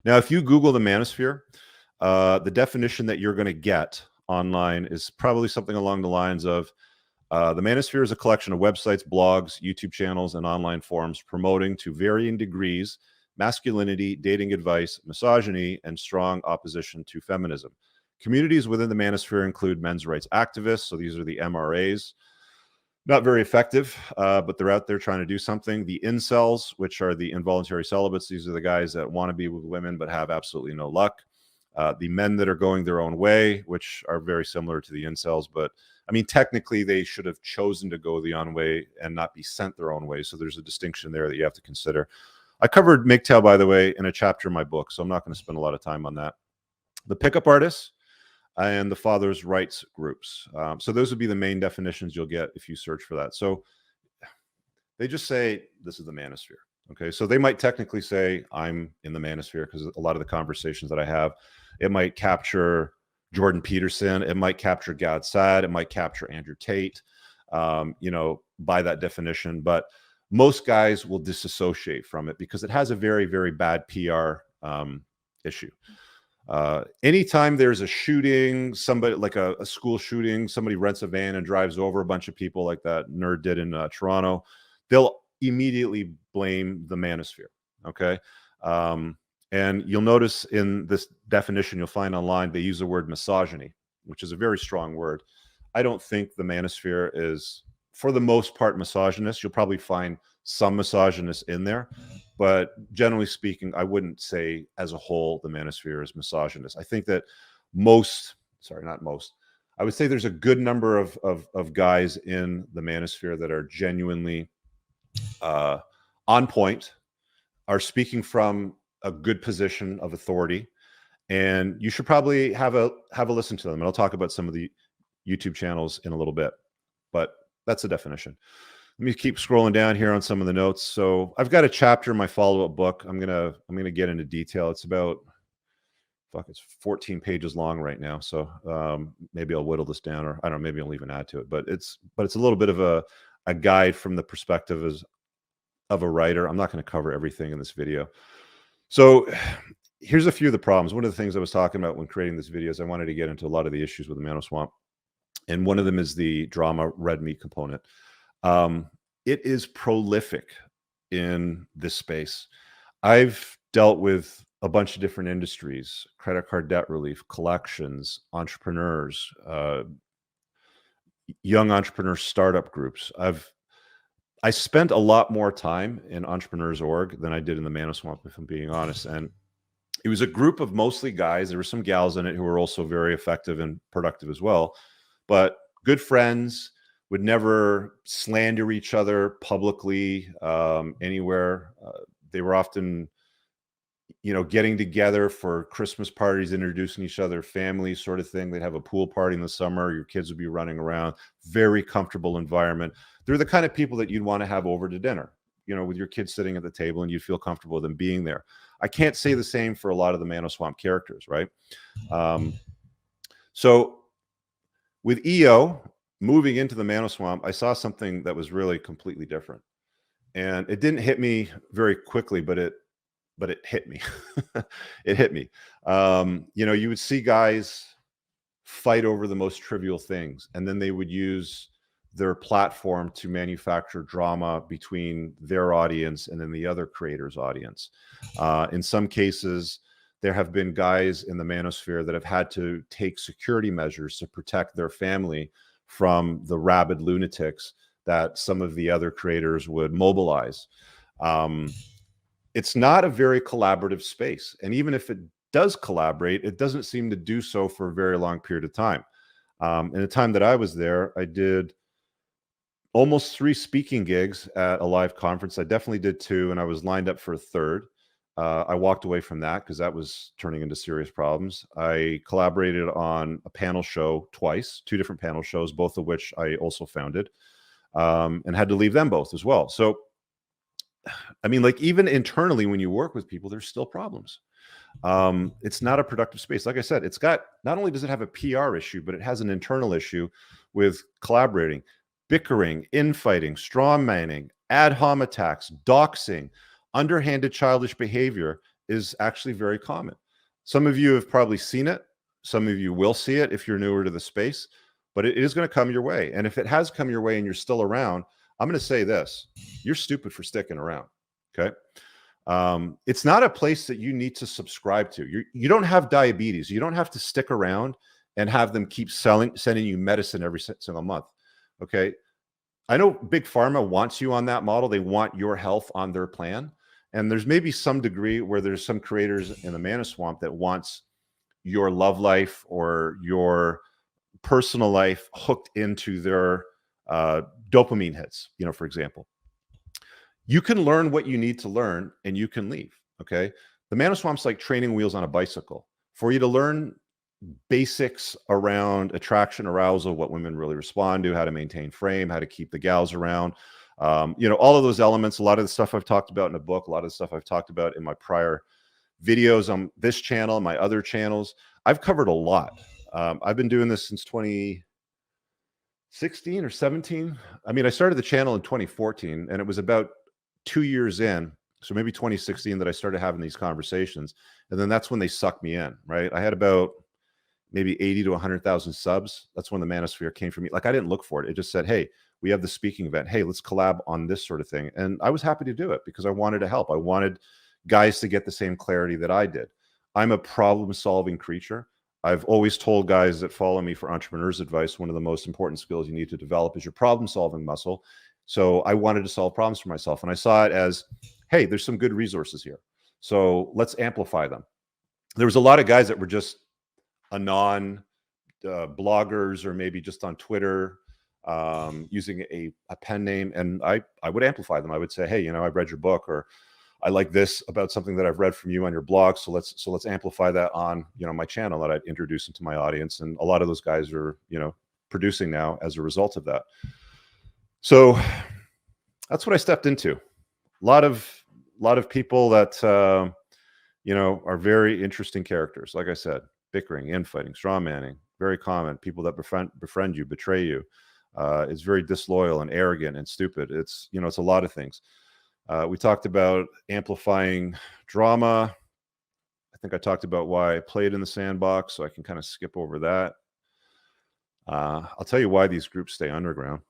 Now, if you Google the Manosphere, the definition that you're going to get online is probably something along the lines of the Manosphere is a collection of websites, blogs, YouTube channels, and online forums promoting to varying degrees masculinity, dating advice, misogyny, and strong opposition to feminism. Communities within the Manosphere include men's rights activists, so these are the MRAs. Not very effective, but they're out there trying to do something. The incels, which are the involuntary celibates, these are the guys that want to be with women but have absolutely no luck. The men that are going their own way, which are very similar to the incels, but I mean, technically they should have chosen to go the own way and not be sent their own way. So there's a distinction there that you have to consider. I covered MGTOW, by the way, in a chapter in my book, so I'm not going to spend a lot of time on that. The pickup artists and the father's rights groups. So those would be the main definitions you'll get if you search for that. So they just say, this is the Manosphere. Okay, so they might technically say, I'm in the Manosphere, because a lot of the conversations that I have, it might capture Jordan Peterson, it might capture Gad Saad, it might capture Andrew Tate, you know, by that definition. But most guys will disassociate from it because it has a very, very bad PR issue. Anytime there's a shooting, somebody like a school shooting, somebody rents a van and drives over a bunch of people like that nerd did in Toronto, they'll immediately blame the Manosphere. Okay. And you'll notice in this definition you'll find online, they use the word misogyny, which is a very strong word. I don't think the Manosphere is, for the most part, misogynist. You'll probably find some misogynists in there, but generally speaking, I wouldn't say as a whole the Manosphere is misogynist. I think that I would say there's a good number of guys in the Manosphere that are genuinely on point, are speaking from a good position of authority, and you should probably have a listen to them. And I'll talk about some of the YouTube channels in a little bit, but that's the definition. Let me keep scrolling down here on some of the notes. So I've got a chapter in my follow-up book. I'm gonna get into detail. It's about it's 14 pages long right now. So maybe I'll whittle this down, or I don't know, maybe I'll even add to it. But it's a little bit of a guide from the perspective of a writer. I'm not going to cover everything in this video. So here's a few of the problems. One of the things I was talking about when creating this video is I wanted to get into a lot of the issues with the Manoswamp. And one of them is the drama red meat component. It is prolific in this space. I've dealt with a bunch of different industries: credit card debt relief, collections, entrepreneurs, young entrepreneur startup groups. I spent a lot more time in Entrepreneurs.org than I did in the Manoswamp, if I'm being honest. And it was a group of mostly guys. There were some gals in it who were also very effective and productive as well, but good friends, would never slander each other publicly anywhere. They were often, you know, getting together for Christmas parties, introducing each other, family sort of thing. They'd have a pool party in the summer. Your kids would be running around. Very comfortable environment. They're the kind of people that you'd want to have over to dinner, you know, with your kids sitting at the table, and you feel comfortable with them being there. I can't say the same for a lot of the Manoswamp characters, right? So with EO moving into the Manoswamp, I saw something that was really completely different. And it didn't hit me very quickly, but it hit me. It hit me. You know, you would see guys fight over the most trivial things, and then they would use their platform to manufacture drama between their audience and then the other creator's audience. In some cases, there have been guys in the Manosphere that have had to take security measures to protect their family from the rabid lunatics that some of the other creators would mobilize. It's not a very collaborative space. And even if it does collaborate, it doesn't seem to do so for a very long period of time. In the time that I was there, I did almost 3 speaking gigs at a live conference. I definitely did 2, and I was lined up for a 3rd. I walked away from that because that was turning into serious problems. I collaborated on a panel show twice, 2 different panel shows, both of which I also founded, and had to leave them both as well. So, I mean, like, even internally, when you work with people, there's still problems. It's not a productive space. Like I said, it's got, not only does it have a PR issue, but it has an internal issue with collaborating, bickering, infighting, straw manning, ad hom attacks, doxing, underhanded childish behavior, is actually very common. Some of you have probably seen it. Some of you will see it if you're newer to the space, but it is going to come your way. And if it has come your way and you're still around, I'm going to say this: you're stupid for sticking around. Okay. It's not a place that you need to subscribe to. You don't have diabetes. You don't have to stick around and have them keep sending you medicine every single month. Okay. I know Big Pharma wants you on that model. They want your health on their plan. And there's maybe some degree where there's some creators in the Manoswamp that wants your love life or your personal life hooked into their dopamine hits, for example. You can learn what you need to learn and you can leave. Okay. The Manoswamp's like training wheels on a bicycle. For you to learn basics around attraction, arousal, what women really respond to, how to maintain frame, how to keep the gals around, all of those elements. A lot of the stuff I've talked about in a book, a lot of the stuff I've talked about in my prior videos on this channel, my other channels. I've covered a lot. I've been doing this since 2016 or 17. I mean, I started the channel in 2014, and it was about 2 years in, so maybe 2016, that I started having these conversations. And then that's when they sucked me in, right? I had about maybe 80 to 100,000 subs. That's when the Manosphere came for me. Like, I didn't look for it. It just said, hey, we have the speaking event. Hey, let's collab on this sort of thing. And I was happy to do it because I wanted to help. I wanted guys to get the same clarity that I did. I'm a problem-solving creature. I've always told guys that follow me for entrepreneurs advice, one of the most important skills you need to develop is your problem-solving muscle. So I wanted to solve problems for myself. And I saw it as, hey, there's some good resources here. So let's amplify them. There was a lot of guys that were just anon bloggers or maybe just on Twitter using a pen name. And I would amplify them. I would say, hey, I've read your book, or I like this about something that I've read from you on your blog. So let's amplify that on, my channel that I'd introduce into my audience. And a lot of those guys are, producing now as a result of that. So that's what I stepped into. A lot of people that, are very interesting characters. Like I said, bickering, infighting, straw manning, very common. People that befriend you, betray you. It's very disloyal and arrogant and stupid. It's, it's a lot of things. We talked about amplifying drama. I think I talked about why I played in the sandbox, so I can kind of skip over that. I'll tell you why these groups stay underground.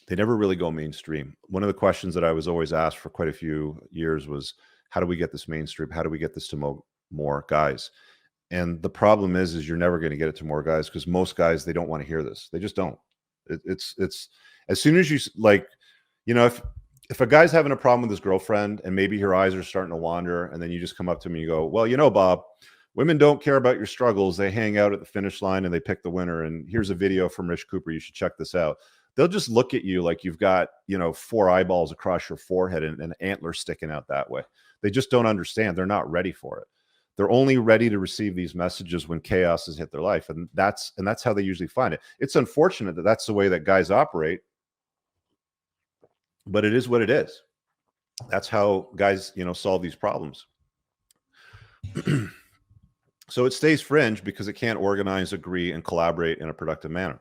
They never really go mainstream. One of the questions that I was always asked for quite a few years was, how do we get this mainstream? How do we get this to more guys? And the problem is you're never going to get it to more guys because most guys, they don't want to hear this. They just don't. It's as soon as you if a guy's having a problem with his girlfriend and maybe her eyes are starting to wander, and then you just come up to me and you go, well, Bob, women don't care about your struggles. They hang out at the finish line and they pick the winner. And here's a video from Rich Cooper. You should check this out. They'll just look at you like you've got, 4 eyeballs across your forehead and an antler sticking out that way. They just don't understand. They're not ready for it. They're only ready to receive these messages when chaos has hit their life. And that's how they usually find it. It's unfortunate that that's the way that guys operate, but it is what it is. That's how guys, solve these problems. So it stays fringe because it can't organize, agree, and collaborate in a productive manner.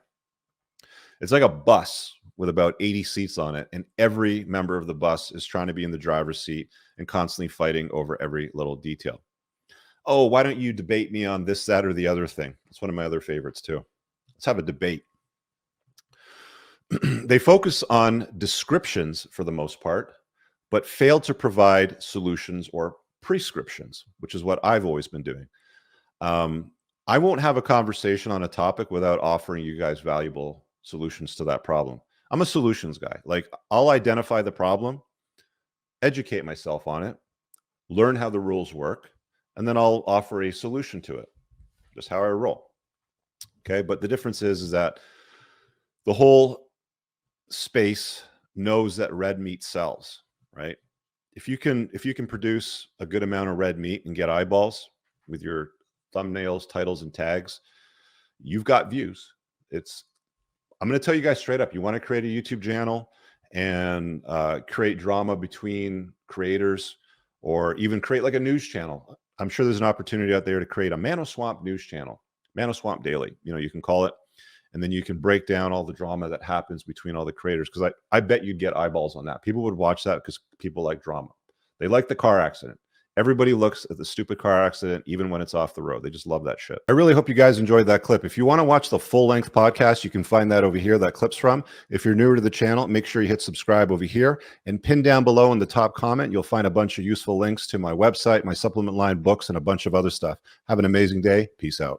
It's like a bus with about 80 seats on it, and every member of the bus is trying to be in the driver's seat and constantly fighting over every little detail. Oh, why don't you debate me on this, that, or the other thing? It's one of my other favorites too. Let's have a debate. They focus on descriptions for the most part, but fail to provide solutions or prescriptions, which is what I've always been doing. I won't have a conversation on a topic without offering you guys valuable solutions to that problem. I'm a solutions guy. Like, I'll identify the problem, educate myself on it, learn how the rules work, and then I'll offer a solution to it. Just how I roll. Okay. But the difference is that the whole space knows that red meat sells, right? If you can produce a good amount of red meat and get eyeballs with your thumbnails, titles, and tags, you've got views. I'm going to tell you guys straight up, you want to create a YouTube channel and create drama between creators, or even create like a news channel. I'm sure there's an opportunity out there to create a Manoswamp news channel, Manoswamp Daily, you can call it. And then you can break down all the drama that happens between all the creators. Because I bet you'd get eyeballs on that. People would watch that because people like drama. They like the car accident. Everybody looks at the stupid car accident, even when it's off the road. They just love that shit. I really hope you guys enjoyed that clip. If you want to watch the full-length podcast, you can find that over here, that clip's from. If you're newer to the channel, make sure you hit subscribe over here. And pin down below in the top comment, you'll find a bunch of useful links to my website, my supplement line, books, and a bunch of other stuff. Have an amazing day. Peace out.